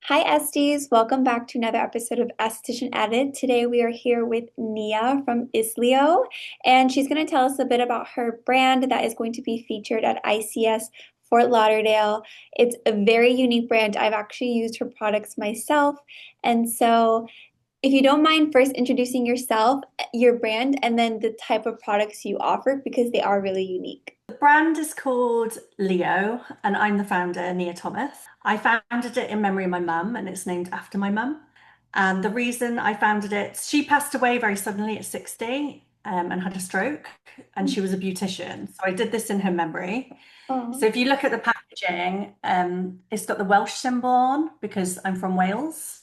Hi, Estes. Welcome back to another episode of Esthetician Added. Today we are here with Nia from Islío, and she's going to tell us a bit about her brand that is going to be featured at ICS Fort Lauderdale. It's a very unique brand. I've actually used her products myself. And so, if you don't mind first introducing yourself, your brand, and then the type of products you offer because they are really unique. The brand is called Llio, and I'm the founder, Nia Thomas. I founded it in memory of my mum, and it's named after my mum. And the reason I founded it, she passed away very suddenly at 60, and had a stroke, and she was a beautician. So I did this in her memory. So Oh, if you look at the packaging, it's got the Welsh symbol on because I'm from Wales.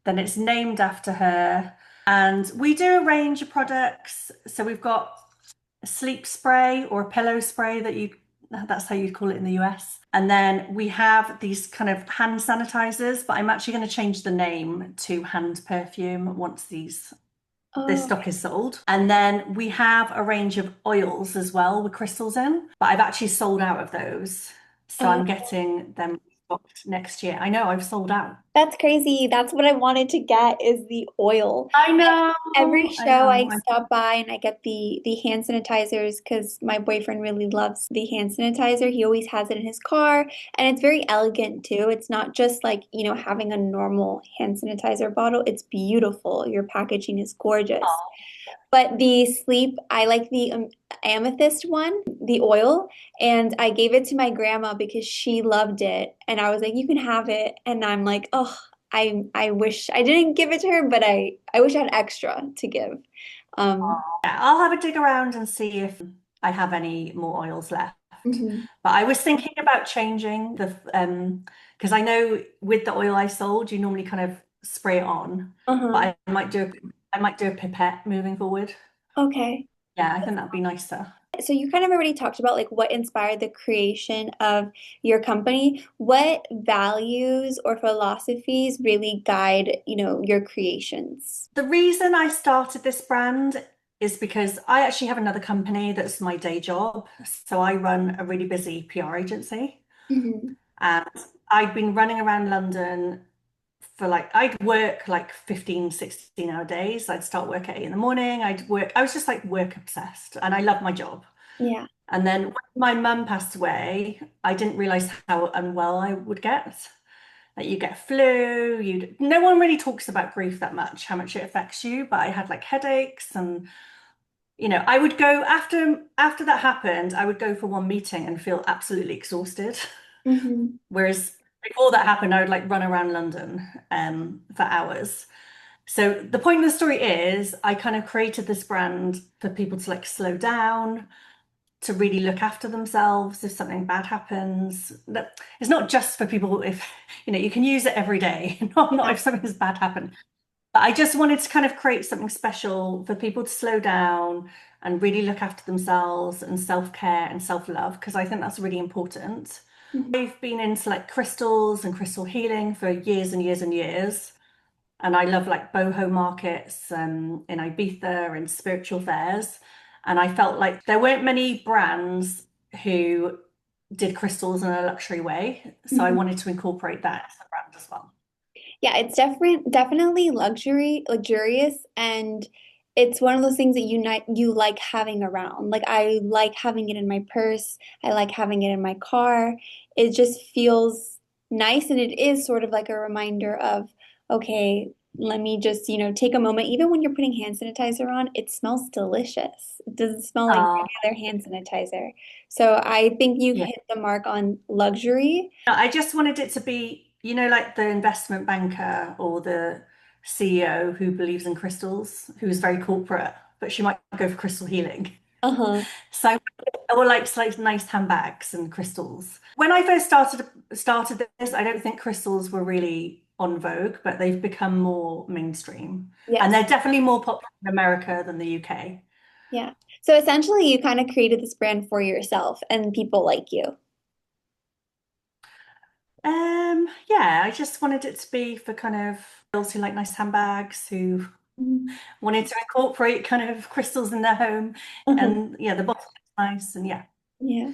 Then it's named after her. And we do a range of products. So we've got a sleep spray or a pillow spray that's how you'd call it in the US. And then we have these kind of hand sanitizers, but I'm actually going to change the name to Hand Perfume once this oh. stock is sold. And then we have a range of oils as well with crystals in, but I've actually sold out of those. So Oh. I'm getting them stocked next year. I know I've sold out. That's crazy. That's what I wanted to get is the oil. I know, Every I show know. I stop by and I get the hand sanitizers because my boyfriend really loves the hand sanitizer. He always has it in his car and it's very elegant too. It's not just like, having a normal hand sanitizer bottle. It's beautiful. Your packaging is gorgeous. Oh, But the sleep, I like the amethyst one, the oil, and I gave it to my grandma because she loved it. And I was like, you can have it. And I'm like, oh, I wish I didn't give it to her, but I wish I had extra to give. Um, yeah, I'll have a dig around and see if I have any more oils left. mhm. But I was thinking about changing because I know with the oil I sold, you normally kind of spray it on, Uh-huh. but I might do a pipette moving forward. Okay. Yeah, I think that'd be nicer. So you kind of already talked about like what inspired the creation of your company. What values or philosophies really guide, your creations? The reason I started this brand is because I actually have another company that's my day job. So I run a really busy PR agency. Hmm. And I'd been running around London for I'd work like 15, 16 hour days. I'd start work at 8 in the morning. I was just like work obsessed and I loved my job. Yeah. And then when my mum passed away, I didn't realize how unwell I would get. Like you get flu, no one really talks about grief that much, how much it affects you, but I had like headaches and I would go after that happened, I would go for one meeting and feel absolutely exhausted. Hmm. Whereas before that happened, I would like run around London for hours. So the point of the story is I kind of created this brand for people to like slow down, to really look after themselves if something bad happens. It's not just for people if, you can use it every day, not Yeah. if something's bad happened. But I just wanted to kind of create something special for people to slow down and really look after themselves and self-care and self-love, because I think that's really important. Mhm. I've been into like crystals and crystal healing for years and years and years. And I love like boho markets in Ibiza and spiritual fairs. And I felt like there weren't many brands who did crystals in a luxury way. So I Mhm. wanted to incorporate that into the brand as well. Yeah, it's definitely luxurious, and it's one of those things that you like having around. Like I like having it in my purse. I like having it in my car. It just feels nice, and it is sort of like a reminder of, okay, let me just, take a moment. Even when you're putting hand sanitizer on, it smells delicious. It doesn't smell like Oh, any other hand sanitizer. So I think you yeah. hit the mark on luxury. I just wanted it to be, like the investment banker or the CEO who believes in crystals, who's very corporate, but she might go for crystal healing. Uh-huh. So, or like nice handbags and crystals. When I first started this, I don't think crystals were really on vogue, but they've become more mainstream. And Yes. they're definitely more popular in America than the UK. Yeah. So essentially, you kind of created this brand for yourself and people like you. Yeah, I just wanted it to be for kind of girls who like nice handbags, who Mhm. wanted to incorporate kind of crystals in their home. Uh-huh. And yeah, the bottle is nice and yeah. Yeah.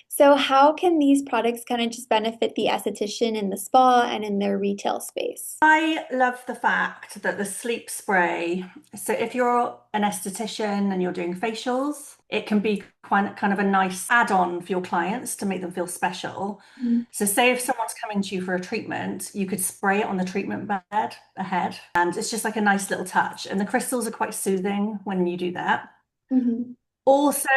So how can these products kind of just benefit the esthetician in the spa and in their retail space? I love the fact that the sleep spray, so if you're an esthetician and you're doing facials, it can be quite kind of a nice add-on for your clients to make them feel special. Mhm. So say if someone's coming to you for a treatment, you could spray it on the treatment bed ahead, and it's just like a nice little touch. And the crystals are quite soothing when you do that. Mhm. Also,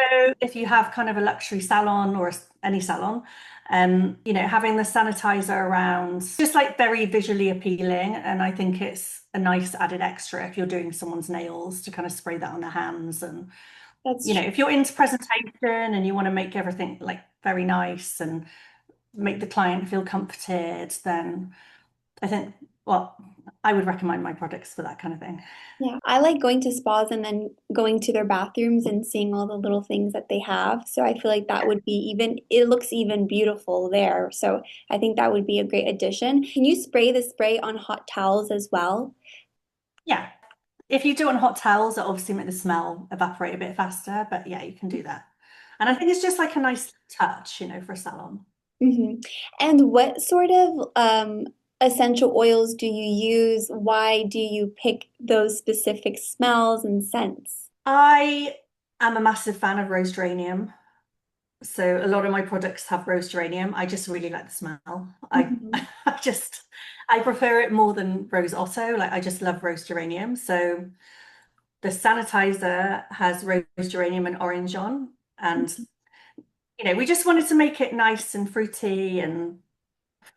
if you have kind of a luxury salon or any salon, having the sanitizer around, just like very visually appealing. And I think it's a nice added extra if you're doing someone's nails to kind of spray that on their hands. And, That's true. if you're into presentation and you want to make everything like very nice and make the client feel comforted, then I think, well, I would recommend my products for that kind of thing. Yeah, I like going to spas and then going to their bathrooms and seeing all the little things that they have. So I feel like that would be even, it looks even beautiful there. So I think that would be a great addition. Can you spray the spray on hot towels as well? Yeah. If you do it on hot towels, it obviously make the smell evaporate a bit faster, but yeah, you can do that. And I think it's just like a nice touch, for a salon. Hmm. And what sort of essential oils do you use? Why do you pick those specific smells and scents? I am a massive fan of rose geranium. So a lot of my products have rose geranium. I just really like the smell. Mhm. I prefer it more than rose otto. Like I just love rose geranium. So the sanitizer has rose geranium and orange on. And, we just wanted to make it nice and fruity and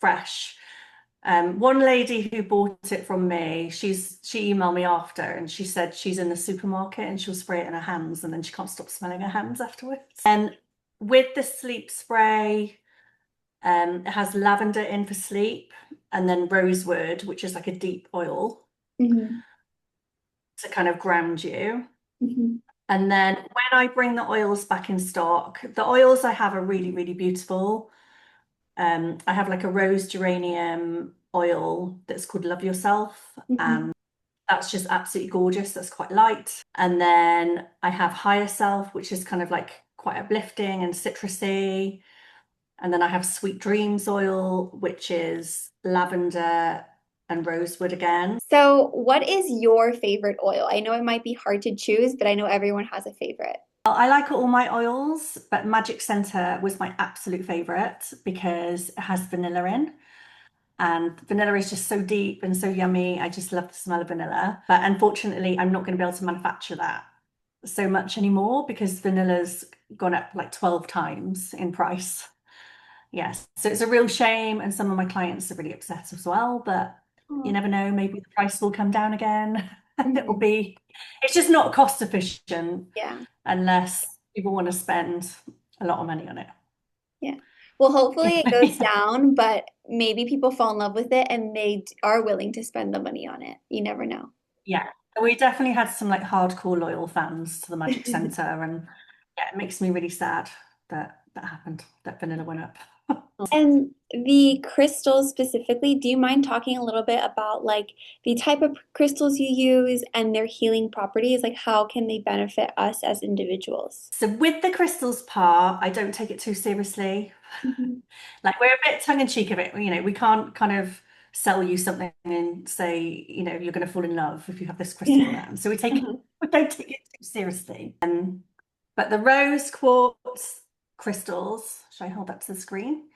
fresh. One lady who bought it from me, she emailed me after and she said she's in the supermarket and she'll spray it in her hands and then she can't stop smelling her hands afterwards. And with the sleep spray, it has lavender in for sleep and then rosewood, which is like a deep oil Mhm. to kind of ground you. Mhm. And then when I bring the oils back in stock, the oils I have are really, really beautiful. I have like a rose geranium oil that's called Love Yourself, Mhm. and that's just absolutely gorgeous. That's quite light. And then I have Higher Self, which is kind of like quite uplifting and citrusy. And then I have Sweet Dreams oil, which is lavender and rosewood again. So, what is your favorite oil? I know it might be hard to choose, but I know everyone has a favorite. I like all my oils, but Magic Center was my absolute favorite because it has vanilla in. And vanilla is just so deep and so yummy. I just love the smell of vanilla. But unfortunately, I'm not going to be able to manufacture that so much anymore because vanilla's gone up like 12 times in price. Yes. So it's a real shame. And some of my clients are really upset as well. But you Oh. never know, maybe the price will come down again. And Mhm. it's just not cost efficient Yeah, unless people want to spend a lot of money on it. yeah. Well, hopefully it goes down, but maybe people fall in love with it and are willing to spend the money on it. You never know. Yeah, we definitely had some like hardcore loyal fans to the Magic Center, and yeah, it makes me really sad that that happened, that vanilla went up. And the crystals specifically, do you mind talking a little bit about like the type of crystals you use and their healing properties? Like how can they benefit us as individuals? So with the crystals part, I don't take it too seriously. Mhm. Like we're a bit tongue in cheek of it, we can't kind of sell you something and say, you're going to fall in love if you have this crystal in Yeah. it. So we don't take it too seriously. But the rose quartz crystals, should I hold that to the screen?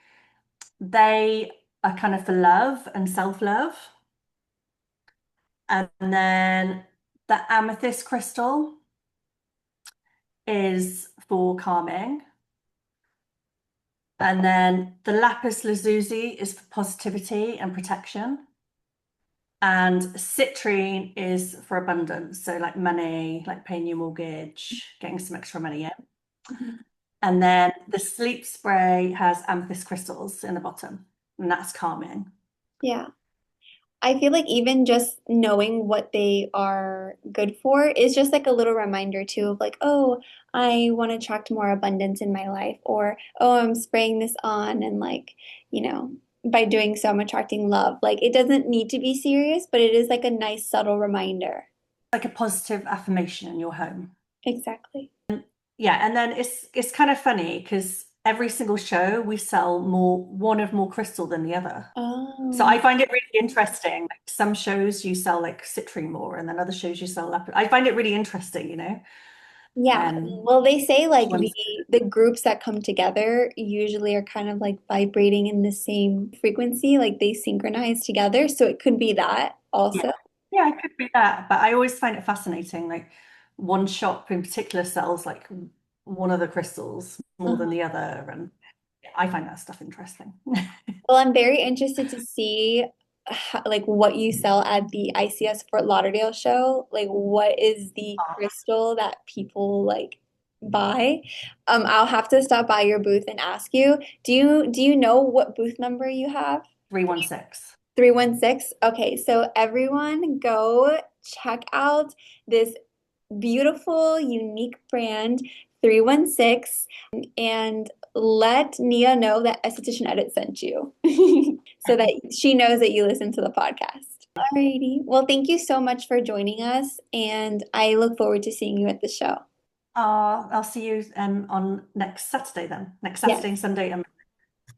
They are kind of for love and self-love. And then the amethyst crystal is for calming. And then the lapis lazuli is for positivity and protection. And citrine is for abundance. So like money, like paying your mortgage, getting some extra money in. Mhm. And then the sleep spray has amethyst crystals in the bottom, and that's calming. Yeah. I feel like even just knowing what they are good for is just like a little reminder too of like, oh, I want to attract more abundance in my life, or oh, I'm spraying this on and like, you know, by doing so, I'm attracting love. Like it doesn't need to be serious, but it is like a nice subtle reminder. Like a positive affirmation in your home. Exactly. Yeah, and then it's kind of funny because every single show we sell one of more crystal than the other. So Oh, I find it really interesting. Like some shows you sell like citrine more, and then other shows you sell leopard. I find it really interesting, yeah. um, Well, they say like which ones. the groups that come together usually are kind of like vibrating in the same frequency, like they synchronize together. So it could be that Yeah, also. yeah, it could be that. But I always find it fascinating. Like one shop in particular sells like one of the crystals more than Uh-huh. the other, and I find that stuff interesting. Well, I'm very interested to see like what you sell at the ICS Fort Lauderdale show. Like, what is the crystal that people like buy? I'll have to stop by your booth and ask you. Do you know what booth number you have? 316. 316. Okay, so everyone go check out this beautiful, unique brand 316 and let Nia know that Esthetician Edit sent you so that she knows that you listen to the podcast. Alrighty. Well, thank you so much for joining us, and I look forward to seeing you at the show. I'll see you on next Saturday then. Next Saturday and Yes. Sunday.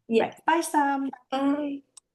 Yes. Right. Bye, Sam. Bye.